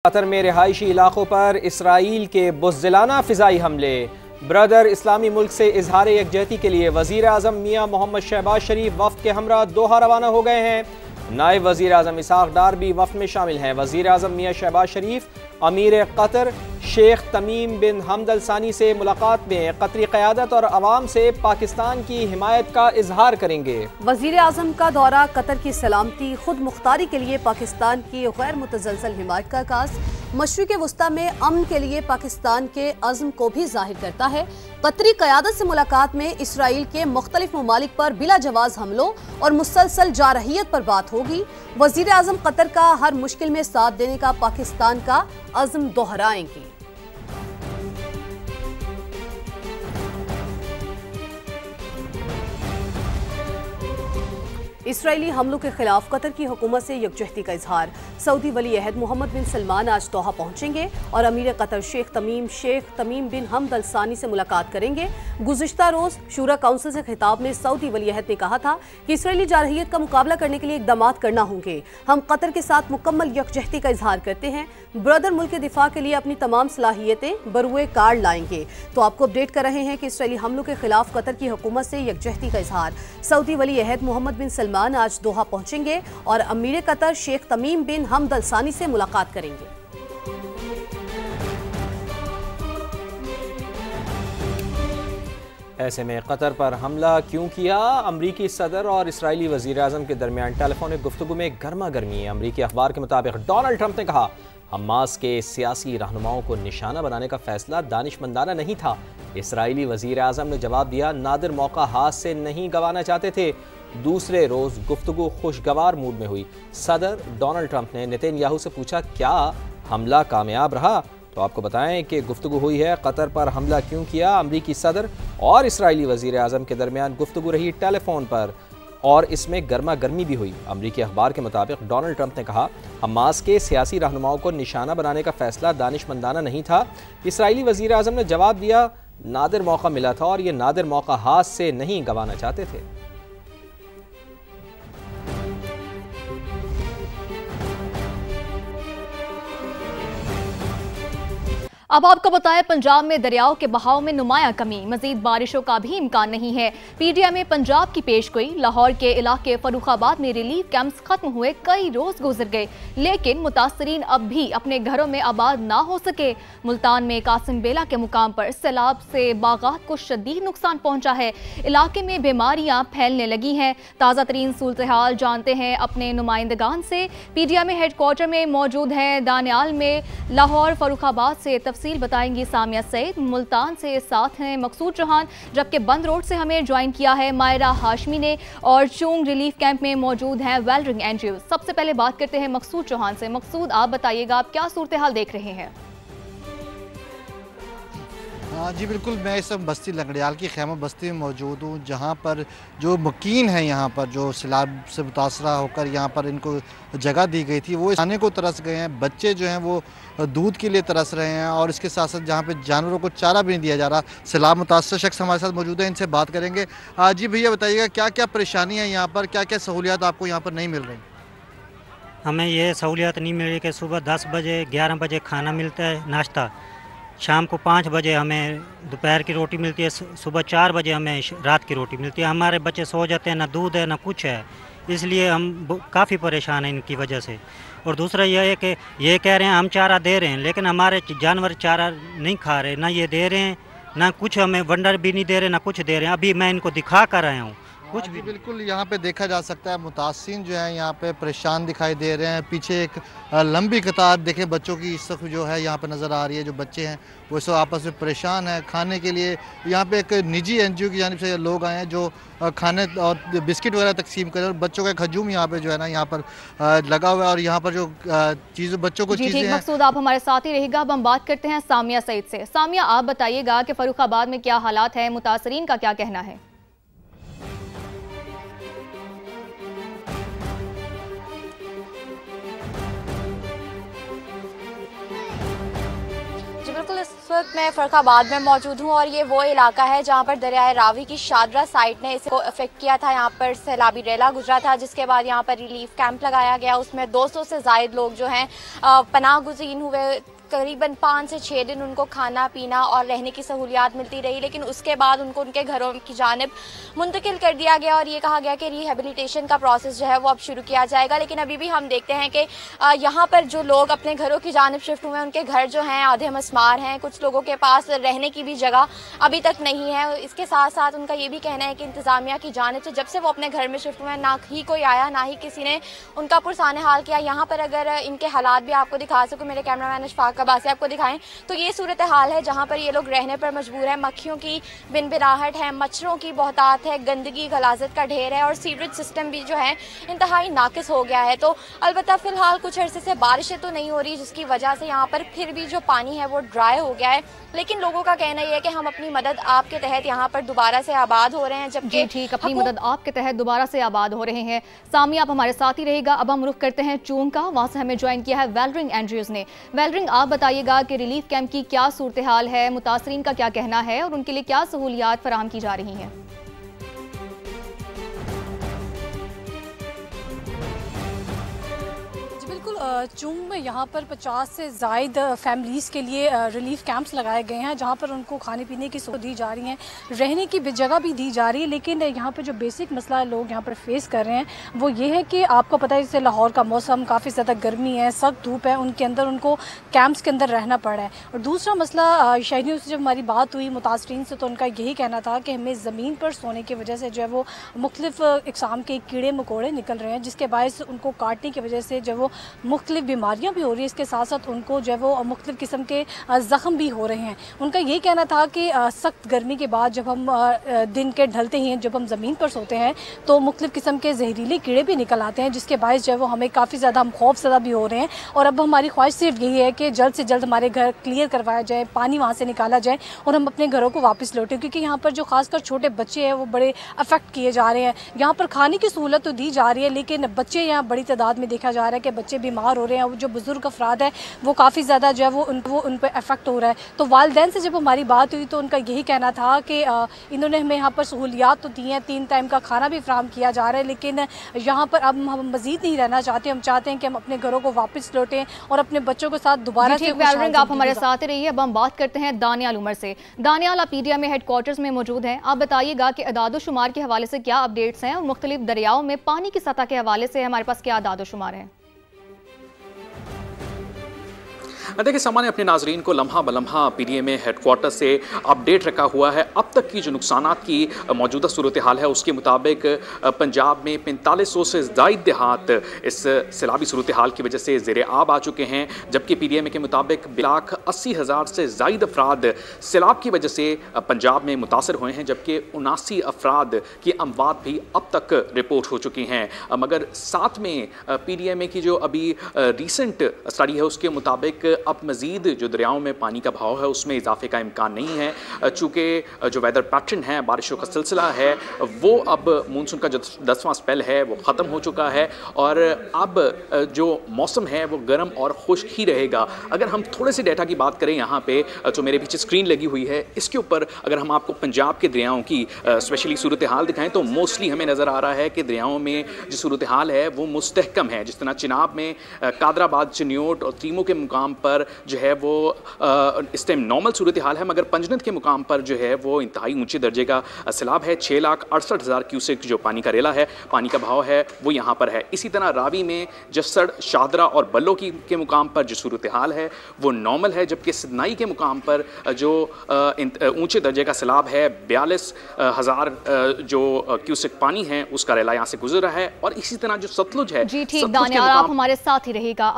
Qatar में रिहायशी इलाकों पर इसराइल के बुज़दिलाना फ़िज़ाई हमले। ब्रदर इस्लामी मुल्क से इजहार यकजहती के लिए वज़ीर आज़म मियाँ मोहम्मद शहबाज शरीफ वफ़द के हमरा दोहा रवाना हो गए हैं। नायब वज़ीर आज़म इसहाक़ डार भी वफ़द में शामिल हैं। वज़ीर आज़म मियाँ शहबाज शरीफ अमीर कतर शेख तमीम बिन हमद अल सानी से मुलाकात में कतरी क़यादत और अवाम से पाकिस्तान की हिमायत का इजहार करेंगे। वज़ीर आज़म का दौरा कतर की सलामती खुद मुख्तारी के लिए पाकिस्तान की गैर मुतज़लज़ल हिमायत का आगाज़ मशरिक़ वस्ता में अमन के लिए पाकिस्तान के अज़्म को भी जाहिर करता है। कतरी क़यादत से मुलाकात में इसराइल के मुख्तलिफ ममालिक पर बिला जवाज़ हमलों और मुसलसल जारहियत पर बात होगी। वज़ीर आज़म कतर का हर मुश्किल में साथ देने का पाकिस्तान का अज़्म दोहराएंगे। इसराइली हमलों के खिलाफ कतर की हुकूमत से यकजहती का इजहार। सऊदी वली अहद मोहम्मद बिन सलमान आज दोहा पहुंचेंगे और अमीर कतर शेख तमीम बिन हमद अल सानी से मुलाकात करेंगे। गुज़िश्ता रोज शूरा काउंसिल से खिताब में सऊदी वली अहद ने कहा था कि इसराइली जारहियत का मुकाबला करने के लिए इक़दाम करना होंगे। हम कतर के साथ मुकम्मल यकजहती का इजहार करते हैं। ब्रदर मुल्क के दिफा के लिए अपनी तमाम सलाहियतें बरुए कार लाएंगे। तो आपको अपडेट कर रहे हैं कि इसराइली हमलों के खिलाफ कतर की हुकूमत से यकजहती का इजहार। सऊदी वली अहद मोहम्मद बिन सलमान आज दोहा पहुंचेंगे और अमीर कतर शेख तमीम बिन हमद अल सानी से मुलाकात करेंगे। ऐसे में कतर पर हमला क्यों किया? अमरीकी सदर और इसराइली वज़ीर आज़म के दरमियान टेलीफोनिक गुफ्तगू में गर्मा गर्मी। अमरीकी अखबार के मुताबिक डोनाल्ड ट्रंप ने कहा हमास के सियासी रहनुमाओं को निशाना बनाने का फैसला दानिशमंदाना नहीं था। इसराइली वज़ीर आज़म ने जवाब दिया नादिर मौका हाथ से नहीं गंवाना चाहते थे। दूसरे रोज़ गुफ्तगू खुशगवार मूड में हुई। सदर डोनाल्ड ट्रंप ने नेतन्याहू से पूछा क्या हमला कामयाब रहा? तो आपको बताएं कि गुफ्तगू हुई है कतर पर हमला क्यों किया। अमरीकी सदर और इसराइली वज़ीर आज़म के दरमियान गुफ्तगू रही टेलीफोन पर और इसमें गर्मा गर्मी भी हुई। अमरीकी अखबार के मुताबिक डोनाल्ड ट्रंप ने कहा हमास के सियासी रहनुमाओं को निशाना बनाने का फैसला दानिशमंदाना नहीं था। इसराइली वज़ीर आज़म ने जवाब दिया नादिर मौका मिला था और ये नादिर मौका हाथ से नहीं गंवाना चाहते थे। अब आपको बताएं पंजाब में दरियाओं के बहाव में नुमाया कमी, मजीद बारिशों का भी इम्कान नहीं है। पीटीआई में पंजाब की पेशगोई। लाहौर के इलाके फर्रुखाबाद में रिलीफ कैंप्स खत्म हुए कई रोज गुजर गए लेकिन मुतासरीन अब भी अपने घरों में आबाद ना हो सके। मुल्तान में कासिम बेला के मुकाम पर सैलाब से बागात को शदीद नुकसान पहुंचा है। इलाके में बीमारियां फैलने लगी हैं। ताज़ा तरीन सूरत हाल जानते हैं अपने नुमाइंदगान से। पीटीआई में हेडक्वार्टर में मौजूद हैं दानियाल में। लाहौर फर्रुखाबाद से तफसील बताएंगी सामिया सईद। मुल्तान से साथ हैं मकसूद चौहान, जबकि बंद रोड से हमें ज्वाइन किया है मायरा हाशमी ने और चूंग रिलीफ कैंप में मौजूद हैं वेलरिंग एनजीओ। सबसे पहले बात करते हैं मकसूद चौहान से। मकसूद आप बताइएगा आप क्या सूरत हाल देख रहे हैं? हाँ जी बिल्कुल, मैं इस बस्ती लंगड़ियाल की खैमा बस्ती में मौजूद हूँ जहाँ पर जो मुकीन है यहाँ पर जो सैलाब से मुतासरा होकर यहाँ पर इनको जगह दी गई थी वो खाने को तरस गए हैं। बच्चे जो हैं वो दूध के लिए तरस रहे हैं और इसके साथ साथ जहाँ पे जानवरों को चारा भी नहीं दिया जा रहा। सैलाब मुतासर शख्स हमारे साथ मौजूद है, इनसे बात करेंगे। जी भैया बताइएगा क्या क्या परेशानी है यहाँ पर, क्या क्या सहूलियात आपको यहाँ पर नहीं मिल रही? हमें ये सहूलियत नहीं मिल रही कि सुबह 10 बजे 11 बजे खाना मिलता है नाश्ता, शाम को 5 बजे हमें दोपहर की रोटी मिलती है, सुबह 4 बजे हमें रात की रोटी मिलती है। हमारे बच्चे सो जाते हैं, ना दूध है ना कुछ है, इसलिए हम काफ़ी परेशान हैं इनकी वजह से। और दूसरा यह है कि ये कह रहे हैं हम चारा दे रहे हैं लेकिन हमारे जानवर चारा नहीं खा रहे, ना ये दे रहे हैं ना कुछ हमें वंडर भी नहीं दे रहे ना कुछ दे रहे हैं। अभी मैं इनको दिखा कर आया हूँ कुछ भी। बिल्कुल यहाँ पे देखा जा सकता है मुतासिन जो है यहाँ पे परेशान दिखाई दे रहे हैं। पीछे एक लंबी कतार देखें बच्चों की इस वक्त जो है यहाँ पे नज़र आ रही है। जो बच्चे हैं वो सब आपस में परेशान हैं। खाने के लिए यहाँ पे एक निजी एनजीओ की जानिब से लोग आए हैं जो खाने और बिस्किट वगैरह तकसीम करें और बच्चों का एक हजूम यहाँ पे जो है ना यहाँ पर लगा हुआ है और यहाँ पर जो चीज़ें बच्चों को चीज़ें मकसूद आप हमारे साथ ही रहेगा। अब हम बात करते हैं सामिया सईद से। सामिया आप बताइएगा कि फर्रुखाबाद में क्या हालात है, मुतासरीन का क्या कहना है? बिल्कुल इस इस वक्त मैं फर्रुखाबाद में मौजूद हूँ और ये वो इलाका है जहाँ पर दरियाए रावी की शादरा साइट ने इसको अफेक्ट किया था। यहाँ पर सैलाबी रेला गुजरा था, जिसके बाद यहाँ पर रिलीफ कैंप लगाया गया। उसमें 200 से ज़ायद लोग जो हैं पनाह गुज़ीन हुए। करीबन 5 से 6 दिन उनको खाना पीना और रहने की सहूलियात मिलती रही, लेकिन उसके बाद उनको उनके घरों की जानिब मुंतकिल कर दिया गया और ये कहा गया कि रिहेबिलिटेशन का प्रोसेस जो है वो अब शुरू किया जाएगा। लेकिन अभी भी हम देखते हैं कि यहाँ पर जो लोग अपने घरों की जानिब शिफ्ट हुए हैं उनके घर जो हैं आधे मस्मार हैं। कुछ लोगों के पास रहने की भी जगह अभी तक नहीं है। इसके साथ साथ उनका ये भी कहना है कि इंतज़ामिया की जानिब से जब से वो अपने घर में शिफ्ट हुए हैं ना ही कोई आया, ना ही किसी ने उनका पुरसान हाल किया। यहाँ पर अगर इनके हालात भी आपको दिखा सकूँ, मेरे कैमरामैन अशफाक अब्बास से आपको दिखाएं तो ये सूरत हाल है जहाँ पर ये लोग रहने पर मजबूर हैं। मक्खियों की बिनबिनाहट है, मच्छरों की बहुतात है, गंदगी गलाजत का ढेर है और सीवरेज सिस्टम भी जो है इंतहाई नाकिस हो गया है। तो अलबत्ता फ़िलहाल कुछ अरसे से बारिशें तो नहीं हो रही, जिसकी वजह से यहाँ पर फिर भी जो पानी है वो ड्राई हो गया है। लेकिन लोगों का कहना यह है कि हम अपनी मदद आपके तहत यहाँ पर दोबारा से आबाद हो रहे हैं। जबकि ठीक, अपनी मदद आपके तहत दोबारा से आबाद हो रहे हैं। सामी, आप हमारे साथ ही रहेगा। अब हम रुख करते हैं चूंग का, वहाँ से हमें ज्वाइन किया है वेलरिंग एंड्रयूज़ ने। वेलरिंग, आप बताइएगा कि रिलीफ कैंप की क्या सूरत हाल है, मुतासरीन का क्या कहना है और उनके लिए क्या सहूलियात फराहम की जा रही हैं? चुंग में यहाँ पर 50 से ज़ायद फैमिलीज़ के लिए रिलीफ कैंप्स लगाए गए हैं, जहाँ पर उनको खाने पीने की सहूलत दी जा रही है, रहने की जगह भी दी जा रही है। लेकिन यहाँ पर जो बेसिक मसला लोग यहाँ पर फेस कर रहे हैं वो ये है कि आपको पता है जैसे लाहौर का मौसम काफ़ी ज़्यादा गर्मी है, सख्त धूप है, उनके अंदर उनको कैंप्स के अंदर रहना पड़ा है। और दूसरा मसला, शहरियों से जब हमारी बात हुई मुतासरीन से, तो उनका यही कहना था कि हमें ज़मीन पर सोने की वजह से जो है वो मुख्तलिफ़ इक़साम के कीड़े मकोड़े निकल रहे हैं, जिसके बायस उनको काटने की वजह से जो वो मुख्तलिफ बीमारियां भी हो रही है। इसके साथ साथ उनको जो है वो मुख्तलिफ किस्म के ज़ख़म भी हो रहे हैं। उनका ये कहना था कि सख्त गर्मी के बाद जब हम दिन के ढलते ही जब हम ज़मीन पर सोते हैं तो मुख्तलिफ किस्म के जहरीले कीड़े भी निकल आते हैं, जिसके बायस जो है वो हमें काफ़ी ज़्यादा हम खौफज़दा भी हो रहे हैं। और अब हमारी ख्वाहिश सिर्फ यही है कि जल्द से जल्द हमारे घर क्लियर करवाया जाए, पानी वहाँ से निकाला जाए और हम अपने घरों को वापस लौटें, क्योंकि यहाँ पर जो खासकर छोटे बच्चे हैं वो बड़े अफेक्ट किए जा रहे हैं। यहाँ पर खाने की सहूलत तो दी जा रही है, लेकिन बच्चे यहाँ बड़ी तादाद में देखा जा रहा है कि बच्चे बीमार हो रहे हैं। जो बुजुर्ग अफराद है वो काफ़ी ज़्यादा जो है वो उन पर अफेक्ट हो रहा है। तो वालिदैन से जब हमारी बात हुई तो उनका यही कहना था कि इन्होंने हमें यहाँ पर सहूलियात तो दी हैं, 3 टाइम का खाना भी फराहम किया जा रहा है, लेकिन यहाँ पर अब हम मज़ीद नहीं रहना चाहते। हम चाहते हैं कि हम अपने घरों को वापस लौटें और अपने बच्चों के साथ दोबारा से। आप हमारे साथ रहिए। अब हम बात करते हैं दानियाल उमर से। दानियाल, आप पीडीएम में हेडक्वार्टर्स में मौजूद हैं। आप बताइएगा कि अदाद-ओ-शुमार के हवाले से क्या अपडेट्स हैं और मुख्तलिफ दरियाओं में पानी की सतह के हवाले से हमारे पास क्या अदाद-ओ-शुमार है? देखिए, सामान्य अपने नाजरीन को लम्हा बलम्हा पीडीएम हेडक्वार्टर से अपडेट रखा हुआ है। अब तक की जो नुकसानात की मौजूदा सूरत हाल है उसके मुताबिक पंजाब में 4500 से ज़ायद देहात इस सैलाबी सूरत हाल की वजह से ज़ेर आब आ चुके हैं, जबकि पीडीएम के मुताबिक 1,80,000 से ज़ायद अफराद सैलाब की वजह से पंजाब में मुतासर हुए हैं, जबकि 79 अफराद की अमवात भी अब तक रिपोर्ट हो चुकी हैं। मगर साथ में पीडीएम की जो अभी रिसेंट स्टडी है उसके मुताबिक अब मज़ीद जो दरियाओं में पानी का बहाव है उसमें इजाफे का इम्कान नहीं है, चूँकि जो वेदर पैटर्न है, बारिशों का सिलसिला है, वो अब मानसून का जो 10वां स्पेल है वो ख़त्म हो चुका है और अब जो मौसम है वो गर्म और खुश्क ही रहेगा। अगर हम थोड़े से डेटा की बात करें, यहाँ पे जो मेरे पीछे स्क्रीन लगी हुई है इसके ऊपर अगर हम आपको पंजाब के दरियाओं की स्पेशली सूरत हाल दिखाएँ तो मोस्टली हमें नज़र आ रहा है कि दरियाओं में जो सूरत हाल है वो मुस्तहकम है। जिस तरह चिनाब में कादराबाद, चिन्योट और तीमो के मुकाम पर जो है वो इस टाइम नॉर्मल सूरत हाल है, मगर पंजनत के मुकाम पर जो है वो इंतहाई ऊंचे दर्जे का सैलाब है। 6,68,000 क्यूसेक जो पानी का रेला है, पानी का बहाव है वो यहाँ पर है। इसी तरह रावी में जस्सड़, शाहदरा और बल्लो के मुकाम पर जो सूरत हाल है वो नॉर्मल है, जबकि सिदनाई के मुकाम पर जो ऊंचे दर्जे का सैलाब है 42,000 जो क्यूसेक पानी है उसका रेला यहाँ से गुजर रहा है। और इसी तरह जो सतलुज है, जी ठीक दानियाल, आप हमारे साथ ही रहेगा।